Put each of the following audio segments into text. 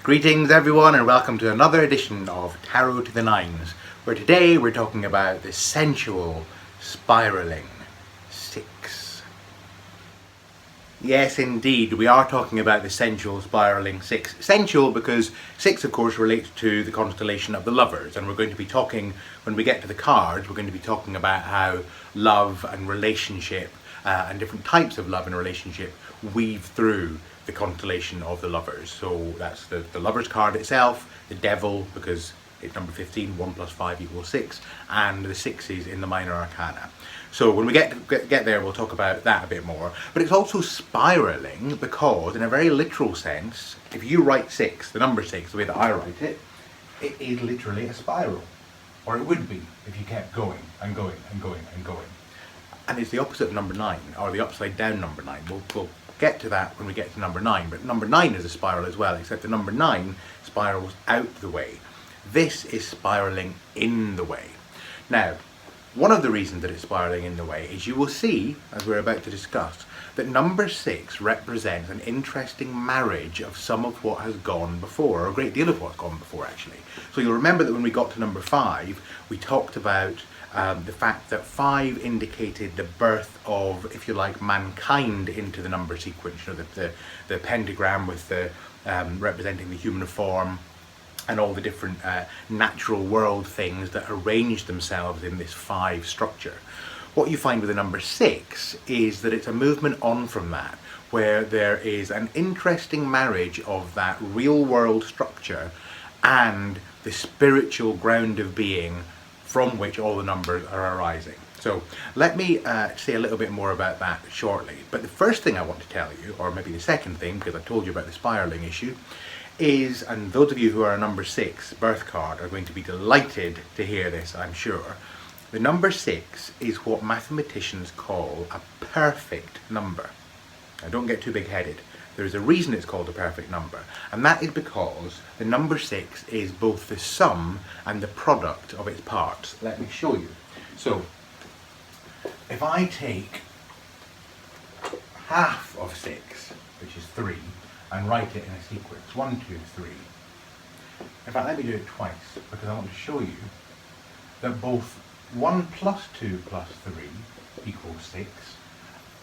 Greetings everyone and welcome to another edition of Tarot to the Nines, where today we're talking about the sensual spiraling six. Yes indeed, we are talking about the sensual spiraling six. Sensual because six of course relates to the constellation of the lovers, and we're going to be talking, when we get to the cards, we're going to be talking about how love and relationship and different types of love and relationship weave through the constellation of the lovers. So that's the lovers card itself, the devil because it's number 15, 1 plus 5 equals 6, and the sixes in the minor arcana. So when we get there we'll talk about that a bit more. But it's also spiraling because in a very literal sense, if you write 6, the number 6, the way that I write it, it is literally a spiral. Or it would be if you kept going and going and going and going. And it's the opposite of number 9, or the upside down number 9. We'll get to that when we get to number 9, but number 9 is a spiral as well, except the number 9 spirals out the way. This is spiraling in the way. Now, one of the reasons that it's spiraling in the way is you will see, as we're about to discuss, that number 6 represents an interesting marriage of some of what has gone before, or a great deal of what's gone before actually. So you'll remember that when we got to number 5, we talked about the fact that 5 indicated the birth of, if you like, mankind into the number sequence. You know, the pentagram with the representing the human form and all the different natural world things that arrange themselves in this 5 structure. What you find with the number 6 is that it's a movement on from that, where there is an interesting marriage of that real world structure and the spiritual ground of being from which all the numbers are arising. So let me say a little bit more about that shortly. But the first thing I want to tell you, or maybe the second thing, because I told you about the spiraling issue, is, and those of you who are a number 6 birth card are going to be delighted to hear this, I'm sure. The number 6 is what mathematicians call a perfect number. Now don't get too big-headed. There is a reason it's called a perfect number, and that is because the number 6 is both the sum and the product of its parts. Let me show you. So, if I take half of 6, which is 3, and write it in a sequence, 1, 2, 3. In fact, let me do it twice, because I want to show you that both 1 plus 2 plus 3 equals 6,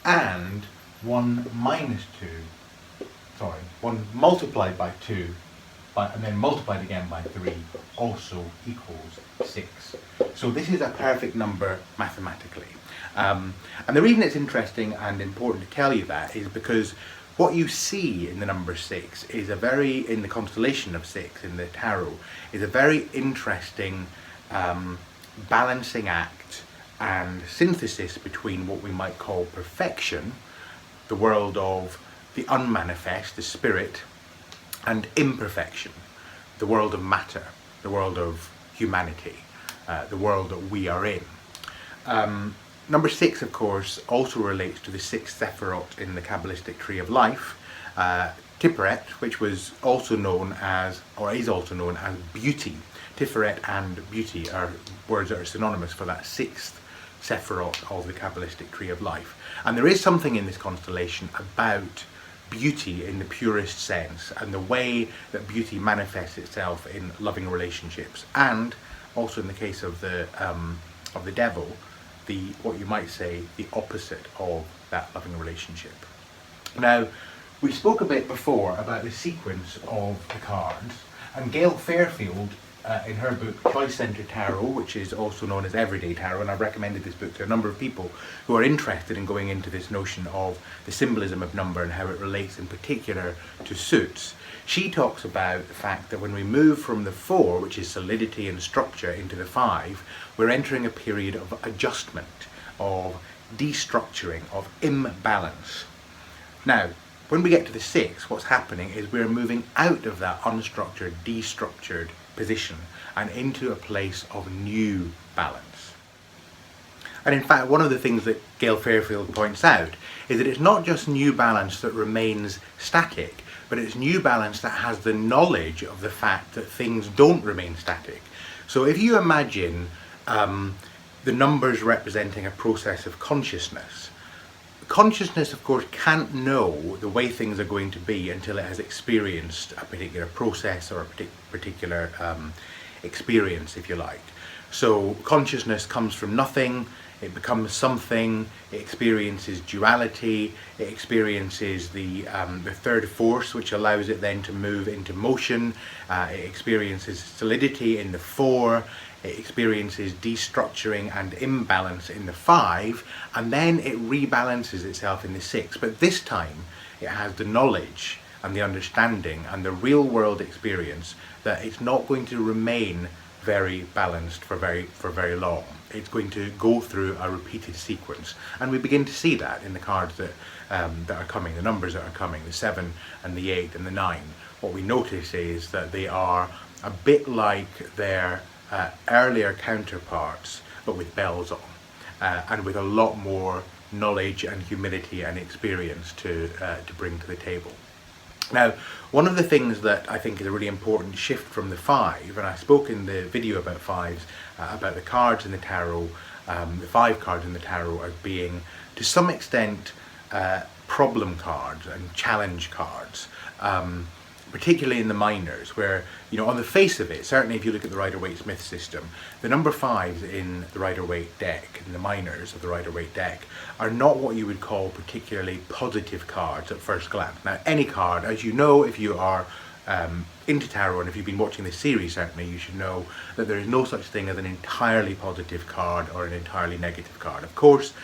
and 1 minus 2, 1 multiplied by 2, and then multiplied again by 3 also equals 6. So this is a perfect number mathematically. And the reason it's interesting and important to tell you that is because what you see in the number 6 is in the constellation of 6 in the tarot, is a very interesting balancing act and synthesis between what we might call perfection, the world of the unmanifest, the spirit, and imperfection, the world of matter, the world of humanity, the world that we are in. Number 6, of course, also relates to the 6th Sephirot in the Kabbalistic Tree of Life, Tiferet, which was also known as, or is also known as, beauty. Tiferet and beauty are words that are synonymous for that 6th Sephirot of the Kabbalistic Tree of Life. And there is something in this constellation about beauty in the purest sense, and the way that beauty manifests itself in loving relationships, and also in the case of the devil, what you might say the opposite of that loving relationship. Now, we spoke a bit before about the sequence of the cards, and Gail Fairfield in her book Choice Centered Tarot, which is also known as Everyday Tarot, and I've recommended this book to a number of people who are interested in going into this notion of the symbolism of number and how it relates in particular to suits. She talks about the fact that when we move from the 4, which is solidity and structure, into the 5, we're entering a period of adjustment, of destructuring, of imbalance. Now, when we get to the 6, what's happening is we're moving out of that unstructured, destructured position and into a place of new balance. And in fact, one of the things that Gail Fairfield points out is that it's not just new balance that remains static, but it's new balance that has the knowledge of the fact that things don't remain static. So if you imagine the numbers representing a process of consciousness, consciousness, of course, can't know the way things are going to be until it has experienced a particular process or a particular experience, if you like. So consciousness comes from nothing, it becomes something, it experiences duality, it experiences the third force, which allows it then to move into motion, it experiences solidity in the 4, it experiences destructuring and imbalance in the 5, and then it rebalances itself in the 6. But this time it has the knowledge and the understanding and the real world experience that it's not going to remain very balanced for very long. It's going to go through a repeated sequence, and we begin to see that in the cards that are coming, the numbers that are coming, the 7 and the 8 and the 9. What we notice is that they are a bit like their earlier counterparts, but with bells on, and with a lot more knowledge and humility and experience to bring to the table. Now, one of the things that I think is a really important shift from the 5, and I spoke in the video about 5s, about the cards in the tarot, the 5 cards in the tarot as being, to some extent, problem cards and challenge cards, particularly in the minors, where, you know, on the face of it, certainly if you look at the Router-Waite-Smith system, the number 5s in the Rider-Waite deck, in the minors of the Rider-Waite deck, are not what you would call particularly positive cards at first glance. Now, any card, as you know, if you are into tarot, and if you've been watching this series, certainly you should know that there is no such thing as an entirely positive card or an entirely negative card. Of course,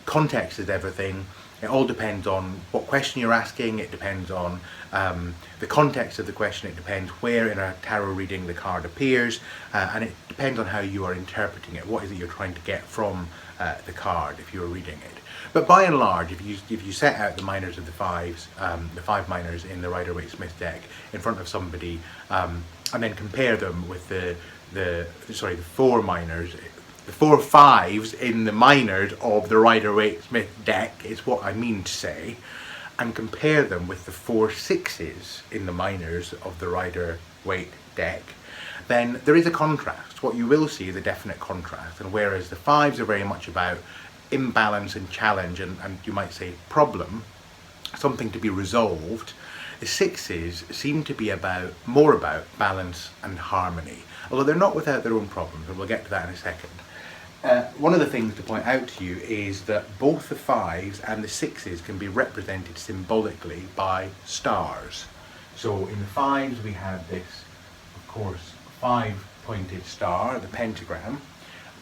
context is everything. It all depends on what question you're asking, it depends on the context of the question, it depends where in a tarot reading the card appears, and it depends on how you are interpreting it. What is it you're trying to get from the card if you're reading it? But by and large, if you set out the minors of the 5s, the 5 minors in the Rider-Waite-Smith deck in front of somebody, and then compare them with the 4 minors, the 4 5s in the minors of the Rider-Waite-Smith deck is what I mean to say, and compare them with the 4 6s in the minors of the Rider-Waite deck, then there is a contrast. What you will see is a definite contrast, and whereas the 5s are very much about imbalance and challenge and you might say problem, something to be resolved, the 6s seem to be more about balance and harmony, although they're not without their own problems, and we'll get to that in a second. One of the things to point out to you is that both the 5s and the 6s can be represented symbolically by stars. So in the 5s we have this, of course, 5-pointed star, the pentagram,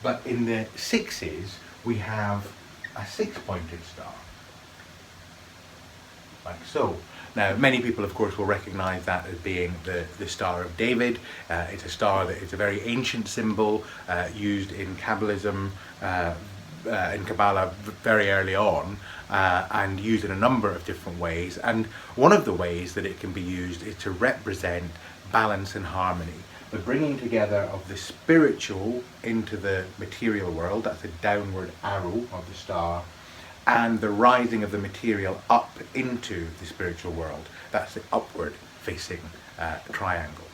but in the 6s we have a 6-pointed star, like so. Now, many people, of course, will recognise that as being the Star of David. It's a star that is a very ancient symbol used in Kabbalism, in Kabbalah very early on, and used in a number of different ways. And one of the ways that it can be used is to represent balance and harmony. The bringing together of the spiritual into the material world, that's a downward arrow of the star, and the rising of the material up into the spiritual world. That's the upward facing triangle.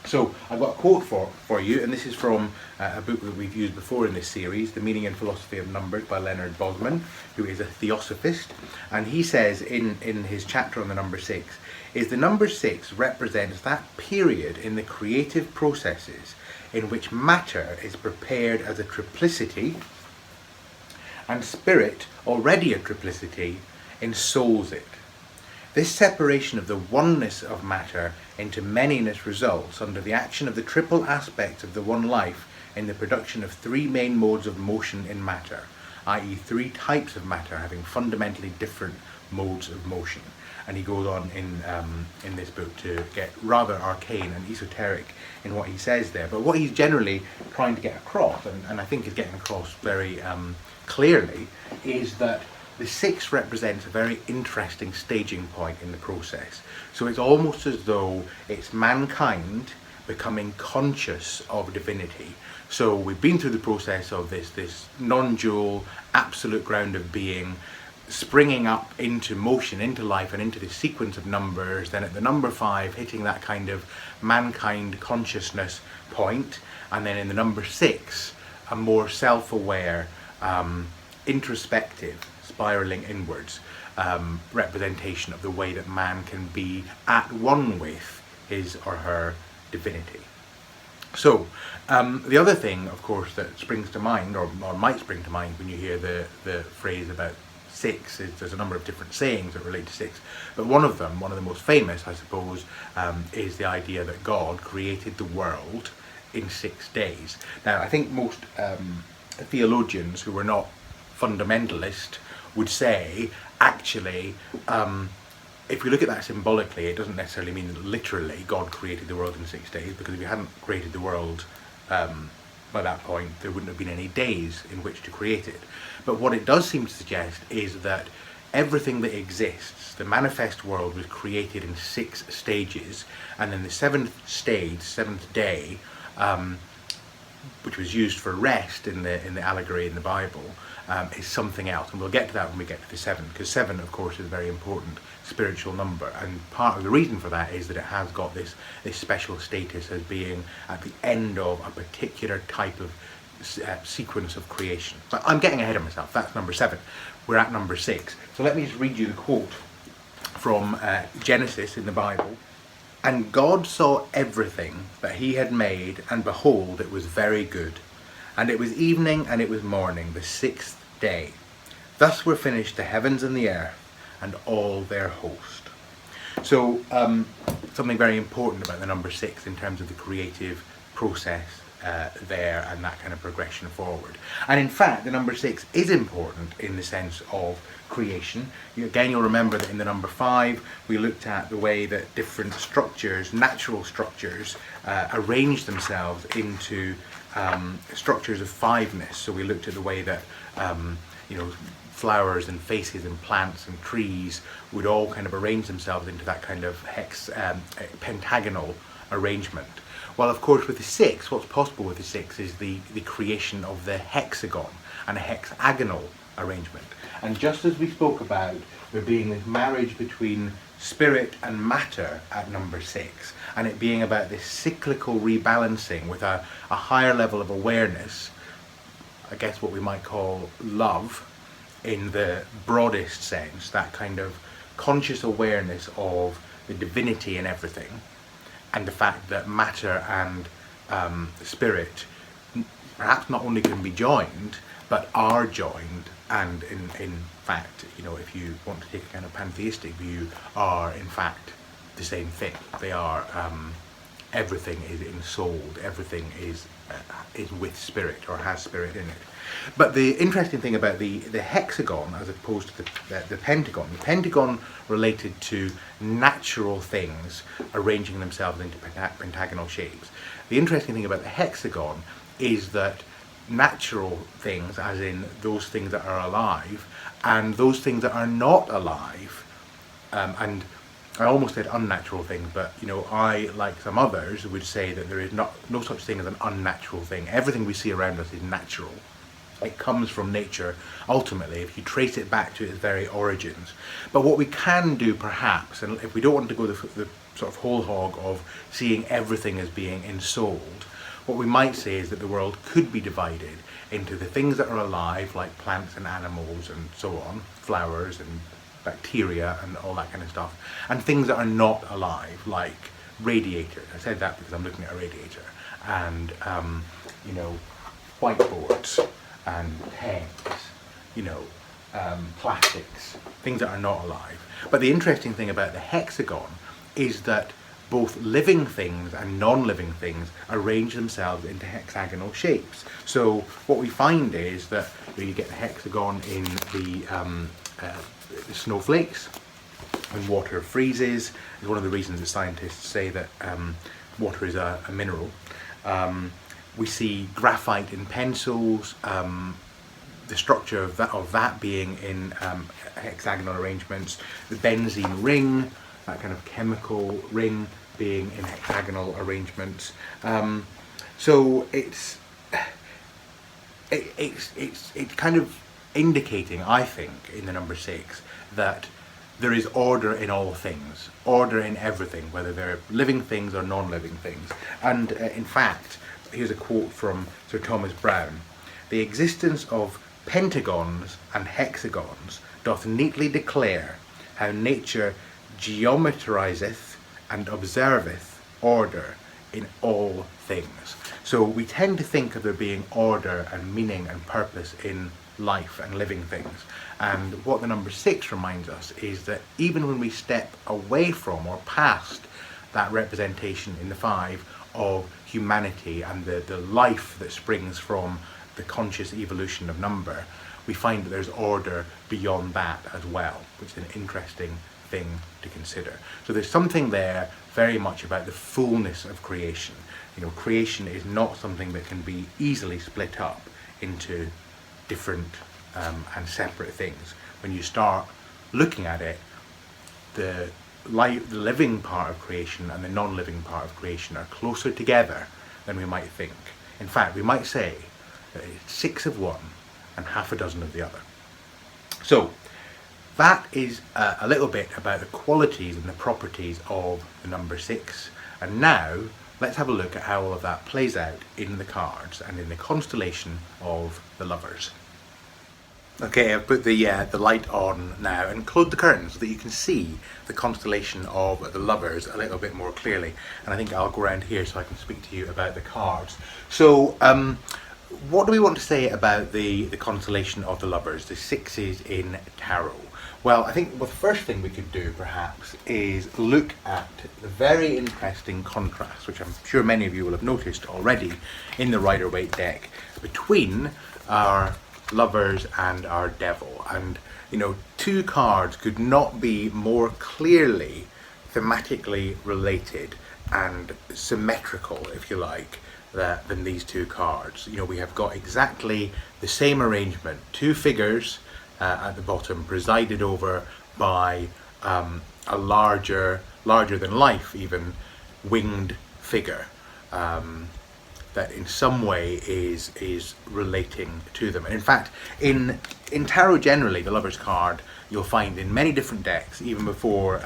So I've got a quote for you, and this is from a book that we've used before in this series, The Meaning and Philosophy of Numbers by Leonard Bosman, who is a theosophist. And he says in his chapter on the number 6, is the number 6 represents that period in the creative processes in which matter is prepared as a triplicity, and spirit, already a triplicity, ensouls it. This separation of the oneness of matter into manyness results under the action of the triple aspects of the one life in the production of 3 main modes of motion in matter, i.e. 3 types of matter having fundamentally different modes of motion. And he goes on in this book to get rather arcane and esoteric in what he says there. But what he's generally trying to get across, and I think is getting across very clearly, is that the 6 represents a very interesting staging point in the process. So it's almost as though it's mankind becoming conscious of divinity. So we've been through the process of this non-dual absolute ground of being springing up into motion, into life, and into the sequence of numbers, then at the number 5 hitting that kind of mankind consciousness point, and then in the number 6 a more self-aware, introspective, spiraling inwards representation of the way that man can be at one with his or her divinity. So, the other thing, of course, that springs to mind, or might spring to mind when you hear the phrase about six, is there's a number of different sayings that relate to six, but one of them, one of the most famous, I suppose, is the idea that God created the world in 6 days. Now, I think most theologians who are not fundamentalist would say, actually, if we look at that symbolically, it doesn't necessarily mean that literally God created the world in 6 days, because if he hadn't created the world by that point, there wouldn't have been any days in which to create it. But what it does seem to suggest is that everything that exists, the manifest world, was created in 6 stages, and then the 7th stage, 7th day, which was used for rest in the allegory in the Bible, is something else, and we'll get to that when we get to the 7, because 7, of course, is a very important spiritual number, and part of the reason for that is that it has got this special status as being at the end of a particular type of sequence of creation. But I'm getting ahead of myself. That's number 7. We're at number 6. So let me just read you the quote from Genesis in the Bible. "And God saw everything that he had made, and behold, it was very good. And it was evening, and it was morning, the 6th day. Thus were finished the heavens and the earth, and all their host." So, something very important about the number 6 in terms of the creative process there, and that kind of progression forward. And in fact, the number 6 is important in the sense of creation. Again, you'll remember that in the number 5, we looked at the way that different structures, natural structures, arrange themselves into structures of 5-ness. So we looked at the way that flowers and faces and plants and trees would all kind of arrange themselves into that kind of pentagonal arrangement. Well, of course, with the 6, what's possible with the 6 is the creation of the hexagon and a hexagonal arrangement. And just as we spoke about there being this marriage between spirit and matter at number 6, and it being about this cyclical rebalancing with a higher level of awareness, I guess what we might call love in the broadest sense, that kind of conscious awareness of the divinity in everything, and the fact that matter and spirit perhaps not only can be joined, but are joined, and in fact, if you want to take a kind of pantheistic view, are in fact the same thing. They are, everything is ensouled, everything is with spirit, or has spirit in it. But the interesting thing about the hexagon as opposed to the pentagon related to natural things arranging themselves into pentagonal shapes. The interesting thing about the hexagon is that natural things, as in those things that are alive, and those things that are not alive, and I almost said unnatural things, but I, like some others, would say that there is no such thing as an unnatural thing. Everything we see around us is natural. It comes from nature, ultimately, if you trace it back to its very origins. But what we can do, perhaps, and if we don't want to go the sort of whole hog of seeing everything as being ensouled, what we might say is that the world could be divided into the things that are alive, like plants and animals and so on, flowers and bacteria and all that kind of stuff, and things that are not alive, like radiators. I said that because I'm looking at a radiator, and whiteboards and pens, plastics, things that are not alive. But the interesting thing about the hexagon is that both living things and non-living things arrange themselves into hexagonal shapes. So what we find is that you get the hexagon in the snowflakes. When water freezes, is one of the reasons that scientists say that water is a mineral. We see graphite in pencils, the structure of that being in hexagonal arrangements, the benzene ring, that kind of chemical ring, being in hexagonal arrangements. So it's kind of indicating, I think, in the number 6, that there is order in all things, order in everything, whether they're living things or non-living things. And in fact, here's a quote from Sir Thomas Browne: "The existence of pentagons and hexagons doth neatly declare how nature geometrizeth and observeth order in all things. So we tend to think of there being order and meaning and purpose in life and living things. And what the number 6 reminds us is that even when we step away from or past that representation in the 5 of humanity and the life that springs from the conscious evolution of number, we find that there's order beyond that as well, which is an interesting thing to consider. So there's something there very much about the fullness of creation. You know, creation is not something that can be easily split up into different and separate things. When you start looking at it, the living part of creation and the non-living part of creation are closer together than we might think. In fact, we might say that it's 6 of one and half a dozen of the other. So that is a little bit about the qualities and the properties of the number 6. And now let's have a look at how all of that plays out in the cards and in the constellation of the lovers. Okay, I've put the light on now and closed the curtains so that you can see the constellation of the lovers a little bit more clearly. And I think I'll go around here so I can speak to you about the cards. So what do we want to say about the constellation of the lovers, the 6s in tarot? Well, I think the first thing we could do perhaps is look at the very interesting contrast, which I'm sure many of you will have noticed already in the Rider-Waite deck, between our lovers and our devil. And you know, 2 cards could not be more clearly thematically related and symmetrical, if you like, than these 2 cards. You know, we have got exactly the same arrangement, 2 figures at the bottom, presided over by a larger than life even winged figure that in some way is relating to them. And in fact, in tarot generally, the Lovers card you'll find in many different decks, even before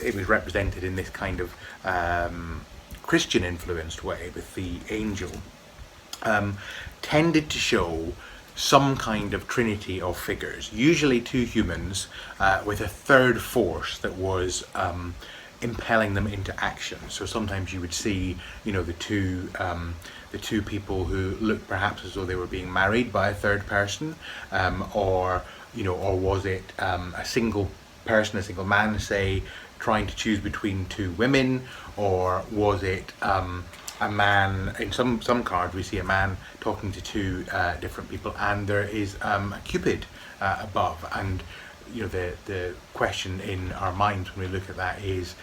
it was represented in this kind of Christian influenced way with the angel, tended to show some kind of trinity of figures, usually 2 humans with a third force that was impelling them into action. So sometimes you would see, you know, the two people who looked perhaps as though they were being married by a third person, or was it a single person, a single man, say, trying to choose between 2 women, or was it a man? In some cards we see a man talking to 2 different people, and there is a Cupid above. And you know, the question in our minds when we look at that is,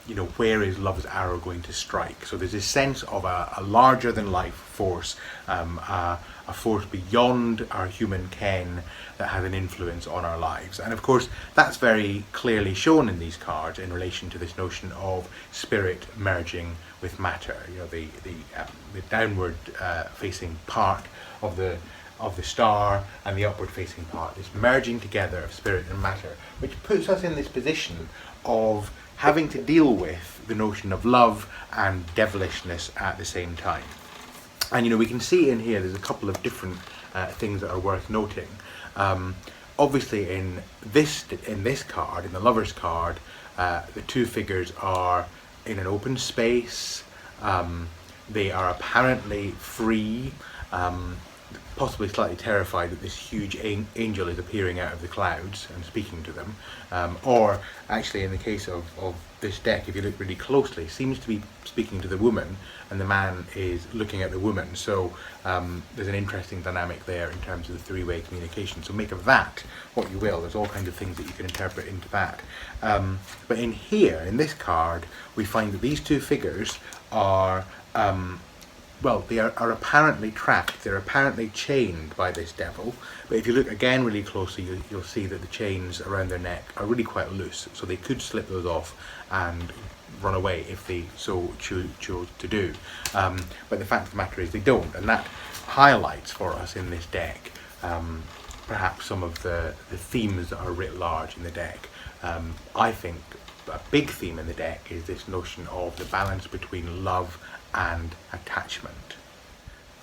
you know, where is love's arrow going to strike? So there's this sense of a larger than life force, a force beyond our human ken that has an influence on our lives. And of course that's very clearly shown in these cards in relation to this notion of spirit merging with matter. You know, the downward facing part of the star and the upward facing part, this merging together of spirit and matter, which puts us in this position of having to deal with the notion of love and devilishness at the same time. And you know, we can see in here there's a couple of different things that are worth noting. Obviously in this card, in the Lovers card, the 2 figures are in an open space. They are apparently free, possibly slightly terrified that this huge angel is appearing out of the clouds and speaking to them, or actually in the case of this deck, if you look really closely, seems to be speaking to the woman and the man is looking at the woman. So there's an interesting dynamic there in terms of the 3-way communication. So make of that what you will. There's all kinds of things that you can interpret into that. But in here, in this card, we find that these 2 figures are well, they are apparently trapped, they're apparently chained by this devil, but if you look again really closely, you'll see that the chains around their neck are really quite loose, so they could slip those off and run away if they so chose to do. But the fact of the matter is they don't, and that highlights for us in this deck perhaps some of the themes that are writ large in the deck. I think a big theme in the deck is this notion of the balance between love and attachment.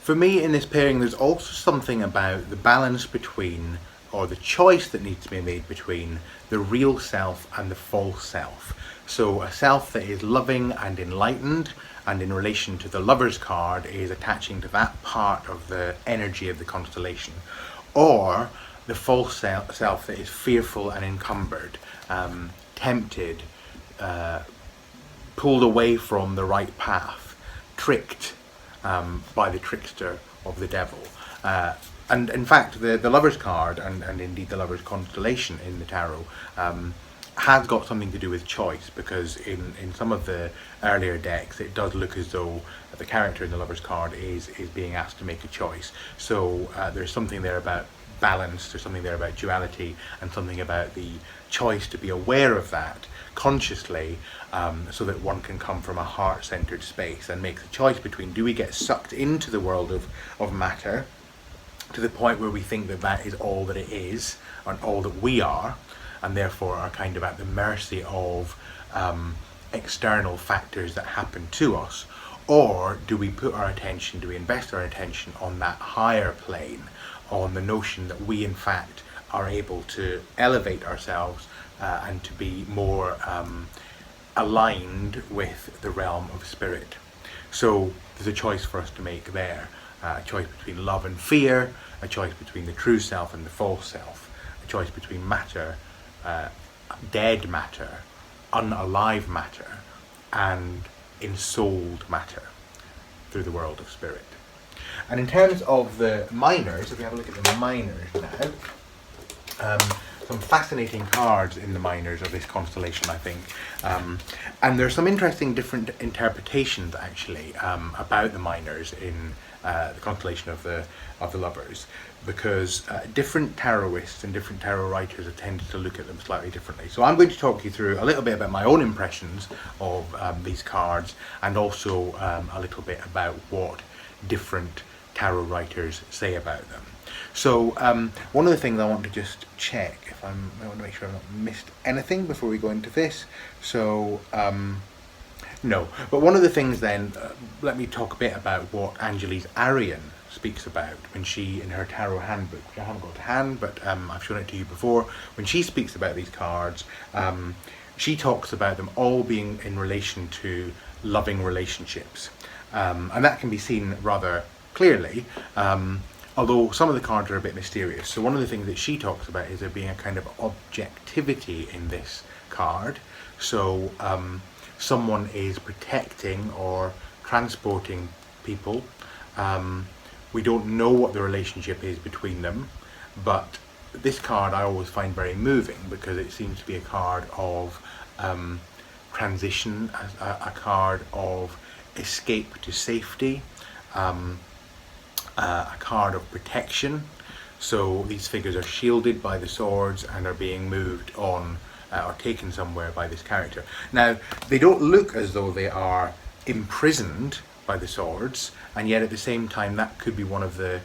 For me in this pairing, there's also something about the balance between, or the choice that needs to be made between, the real self and the false self. So a self that is loving and enlightened, and in relation to the Lover's card is attaching to that part of the energy of the constellation, or the false self that is fearful and encumbered, tempted, pulled away from the right path, tricked by the trickster of the devil. And in fact, the Lover's card, and indeed the Lover's constellation in the tarot, has got something to do with choice, because in some of the earlier decks it does look as though the character in the Lover's card is being asked to make a choice. So there's something there about balance, there's something there about duality, and something about the choice to be aware of that consciously, so that one can come from a heart-centered space and make the choice between, do we get sucked into the world of matter to the point where we think that that is all that it is and all that we are, and therefore are kind of at the mercy of external factors that happen to us, or do we put our attention, do we invest our attention on that higher plane, on the notion that we in fact are able to elevate ourselves and to be more aligned with the realm of spirit. So there's a choice for us to make there, a choice between love and fear, a choice between the true self and the false self, a choice between matter, dead matter, unalive matter, and ensouled matter through the world of spirit. And in terms of the minors, if we have a look at the minors now, some fascinating cards in the minors of this constellation, I think. And there's some interesting different interpretations actually about the minors in the constellation of the Lovers, because different tarotists and different tarot writers have tended to look at them slightly differently. So I'm going to talk you through a little bit about my own impressions of these cards, and also a little bit about what different tarot writers say about them. So one of the things I want to just check, I want to make sure I've not missed anything before we go into this. So no, but one of the things then, let me talk a bit about what 𝙇𝙄𝙉𝙆𝙎 speaks about when she, in her tarot handbook, which I haven't got to hand, but I've shown it to you before, when she speaks about these cards, she talks about them all being in relation to loving relationships. And that can be seen rather clearly, although some of the cards are a bit mysterious. So one of the things that she talks about is there being a kind of objectivity in this card. So someone is protecting or transporting people. We don't know what the relationship is between them, but this card I always find very moving, because it seems to be a card of transition, a card of escape to safety, a card of protection. So these figures are shielded by the swords and are being moved on or taken somewhere by this character. Now, they don't look as though they are imprisoned by the swords, and yet at the same time that could be one of the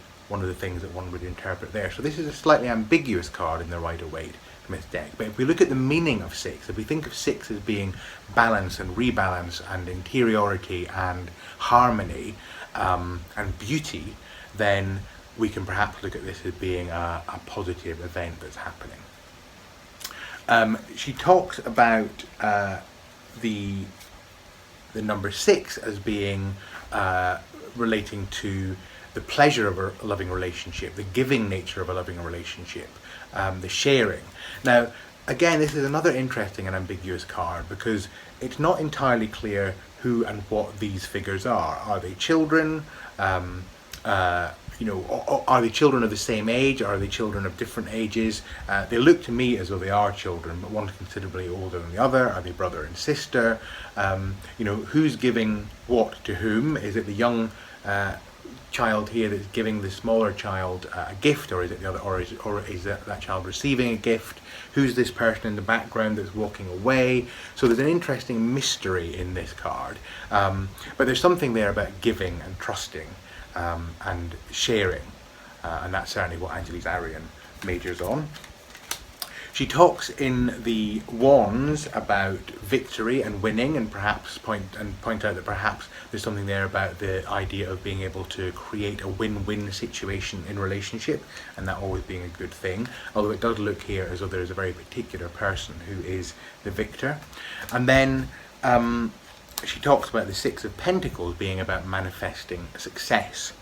things that one would interpret there. So this is a slightly ambiguous card in the Rider-Waite-Smith deck. But if we look at the meaning of six, if we think of six as being balance and rebalance and interiority and harmony and beauty, then we can perhaps look at this as being a positive event that's happening. She talks about the number 6 as being relating to the pleasure of a loving relationship, the giving nature of a loving relationship, the sharing. Now, again, this is another interesting and ambiguous card, because it's not entirely clear who and what these figures are. Are they children? Are they children of the same age? Are they children of different ages? They look to me as though they are children, but one's considerably older than the other. Are they brother and sister? Who's giving what to whom? Is it the young child here that's giving the smaller child a gift, or is it the other, or is that child receiving a gift? Who's this person in the background that's walking away? So there's an interesting mystery in this card, but there's something there about giving and trusting and sharing, and that's certainly what 𝙇𝙉𝙆𝙆 majors on. She talks in the wands about victory and winning, and perhaps point out that perhaps there's something there about the idea of being able to create a win-win situation in relationship, and that always being a good thing. Although it does look here as though there is a very particular person who is the victor. And then she talks about the Six of Pentacles being about manifesting success.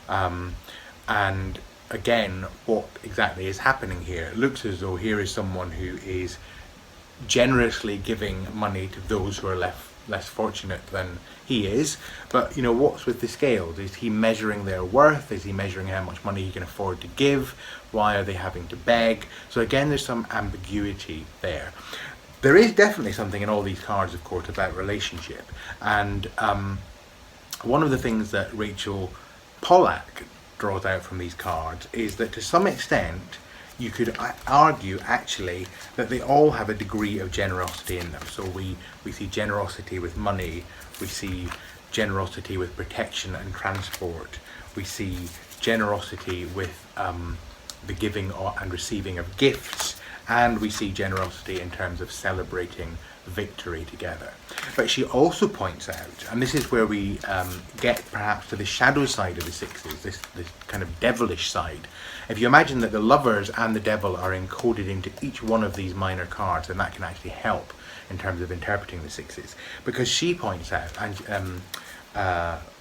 And again, what exactly is happening here? It looks as though here is someone who is generously giving money to those who are less fortunate than he is. But you know, what's with the scales? Is he measuring their worth? Is he measuring how much money he can afford to give? Why are they having to beg? So again, there's some ambiguity there. There is definitely something in all these cards, of course, about relationship. And one of the things that Rachel Pollack draws out from these cards is that to some extent you could argue actually that they all have a degree of generosity in them. So we see generosity with money, we see generosity with protection and transport, we see generosity with the giving and receiving of gifts, and we see generosity in terms of celebrating victory together. But she also points out, and this is where we get perhaps to the shadow side of the sixes, this kind of devilish side. If you imagine that the Lovers and the Devil are encoded into each one of these minor cards, then that can actually help in terms of interpreting the sixes. Because she points out, and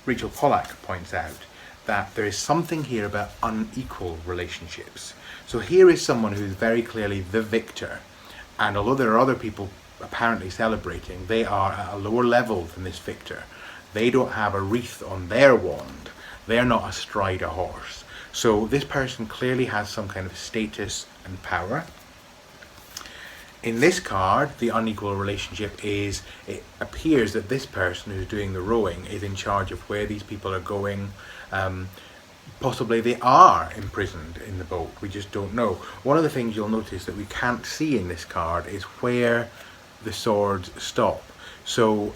Rachel Pollack points out, that there is something here about unequal relationships. So here is someone who is very clearly the victor, and although there are other people apparently celebrating, they are at a lower level than this victor. They don't have a wreath on their wand. They're not astride a horse. So this person clearly has some kind of status and power. In this card, the unequal relationship is, it appears that this person who's doing the rowing is in charge of where these people are going. Possibly they are imprisoned in the boat, we just don't know. One of the things you'll notice that we can't see in this card is where the swords stop. So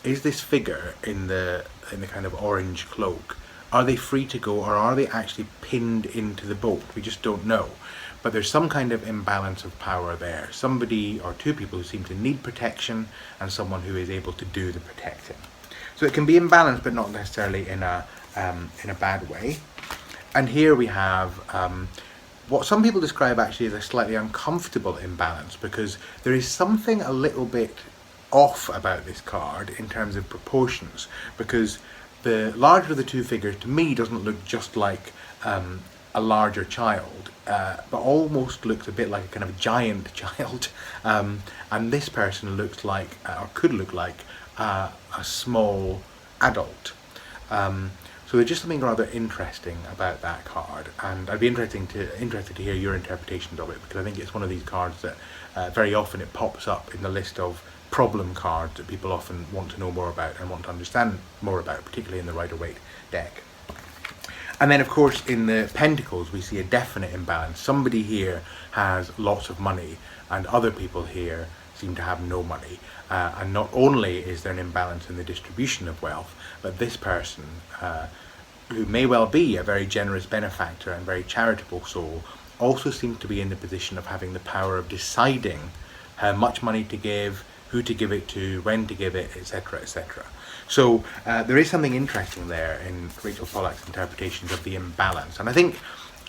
is this figure in the kind of orange cloak, are they free to go, or are they actually pinned into the boat? We just don't know. But there's some kind of imbalance of power there. Somebody or two people who seem to need protection, and someone who is able to do the protecting. So it can be imbalanced, but not necessarily in a bad way. And here we have what some people describe actually as a slightly uncomfortable imbalance, because there is something a little bit off about this card in terms of proportions, because the larger of the two figures to me doesn't look just like a larger child, but almost looks a bit like a kind of giant child, and this person looks like, or could look like, a small adult. So there's just something rather interesting about that card, and I'd be interested to hear your interpretations of it, because I think it's one of these cards that very often it pops up in the list of problem cards that people often want to know more about and want to understand more about, particularly in the Rider-Waite deck. And then of course in the Pentacles we see a definite imbalance. Somebody here has lots of money and other people here seem to have no money. And not only is there an imbalance in the distribution of wealth, but this person, who may well be a very generous benefactor and very charitable soul, also seems to be in the position of having the power of deciding how much money to give, who to give it to, when to give it, etc., etc. So there is something interesting there in Rachel Pollack's interpretations of the imbalance. And I think,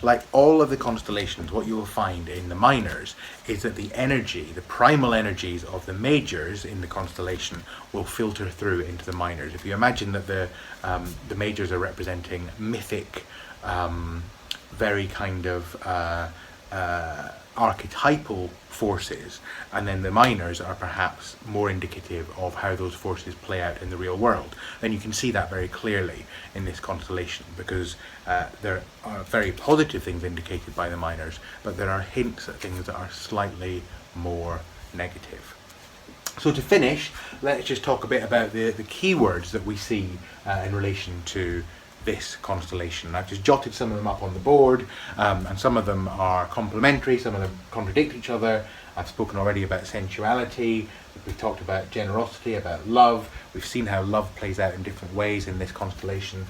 like all of the constellations, what you will find in the minors is that the energy, the primal energies of the majors in the constellation will filter through into the minors. If you imagine that the majors are representing mythic, very kind of archetypal forces, and then the minors are perhaps more indicative of how those forces play out in the real world, then you can see that very clearly in this constellation, because there are very positive things indicated by the minors, but there are hints at things that are slightly more negative. So to finish, let's just talk a bit about the keywords that we see in relation to this constellation. I've just jotted some of them up on the board, and some of them are complementary, some of them contradict each other. I've spoken already about sensuality, we've talked about generosity, about love. We've seen how love plays out in different ways in this constellation.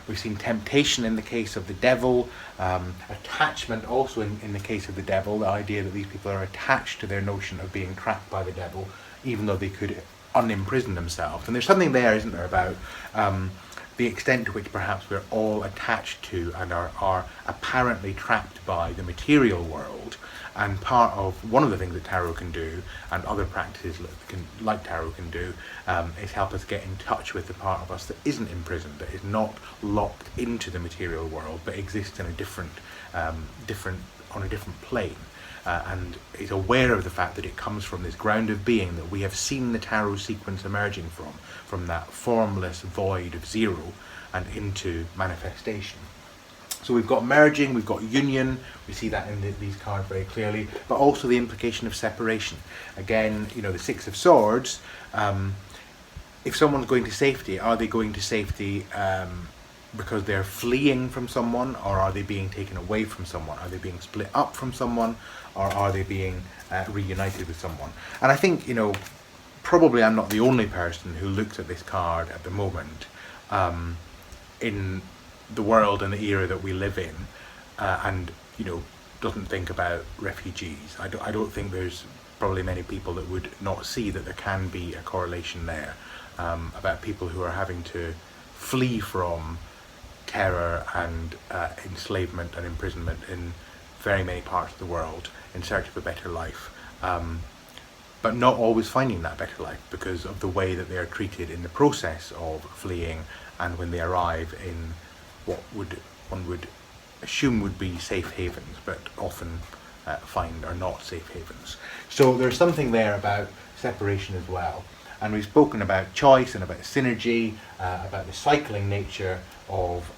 We've seen temptation in the case of the devil, attachment also in the case of the devil, the idea that these people are attached to their notion of being trapped by the devil, even though they could unimprison themselves. And there's something there, isn't there, about the extent to which perhaps we're all attached to and are apparently trapped by the material world. And part of one of the things that tarot can do, and other practices like tarot can do, is help us get in touch with the part of us that isn't imprisoned, that is not locked into the material world, but exists in a different plane, and is aware of the fact that it comes from this ground of being that we have seen the tarot sequence emerging from that formless void of zero and into manifestation. So we've got merging, we've got union, we see that in these cards very clearly, but also the implication of separation. Again, you know, the Six of Swords, if someone's going to safety, are they going to safety because they're fleeing from someone, or are they being taken away from someone? Are they being split up from someone, or are they being reunited with someone? And I think, you know, probably I'm not the only person who looks at this card at the moment in the world and the era that we live in, and, you know, doesn't think about refugees. I don't think there's probably many people that would not see that there can be a correlation there, about people who are having to flee from terror and enslavement and imprisonment in very many parts of the world in search of a better life, but not always finding that better life because of the way that they are treated in the process of fleeing, and when they arrive in what one would assume would be safe havens, but often find are not safe havens. So there's something there about separation as well. And we've spoken about choice and about synergy, about the cycling nature of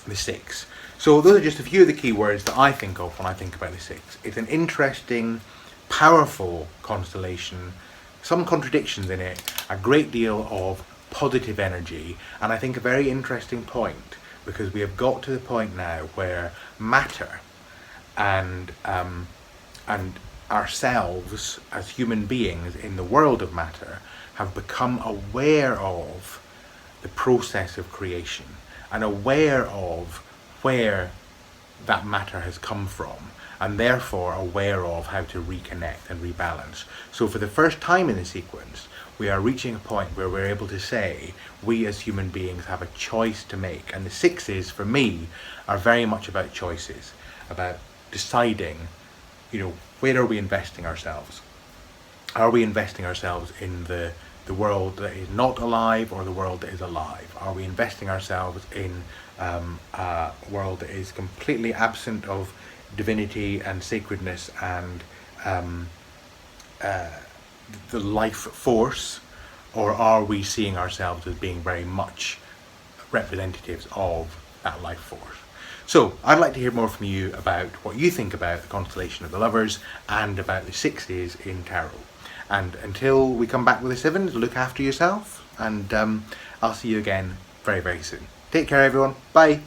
the Six. So those are just a few of the key words that I think of when I think about the Six. It's an interesting, powerful constellation, some contradictions in it, a great deal of positive energy, and I think a very interesting point, because we have got to the point now where matter and ourselves as human beings in the world of matter have become aware of the process of creation and aware of where that matter has come from, and therefore aware of how to reconnect and rebalance. So for the first time in the sequence, we are reaching a point where we're able to say we as human beings have a choice to make. And the Sixes, for me, are very much about choices, about deciding, you know, where are we investing ourselves? Are we investing ourselves in the world that is not alive or the world that is alive? Are we investing ourselves in a world that is completely absent of divinity and sacredness and the life force, or are we seeing ourselves as being very much representatives of that life force? So I'd like to hear more from you about what you think about the constellation of the Lovers and about the Sixes in tarot. And until we come back with the Sevens, look after yourself, and I'll see you again very, very soon. Take care, everyone. Bye.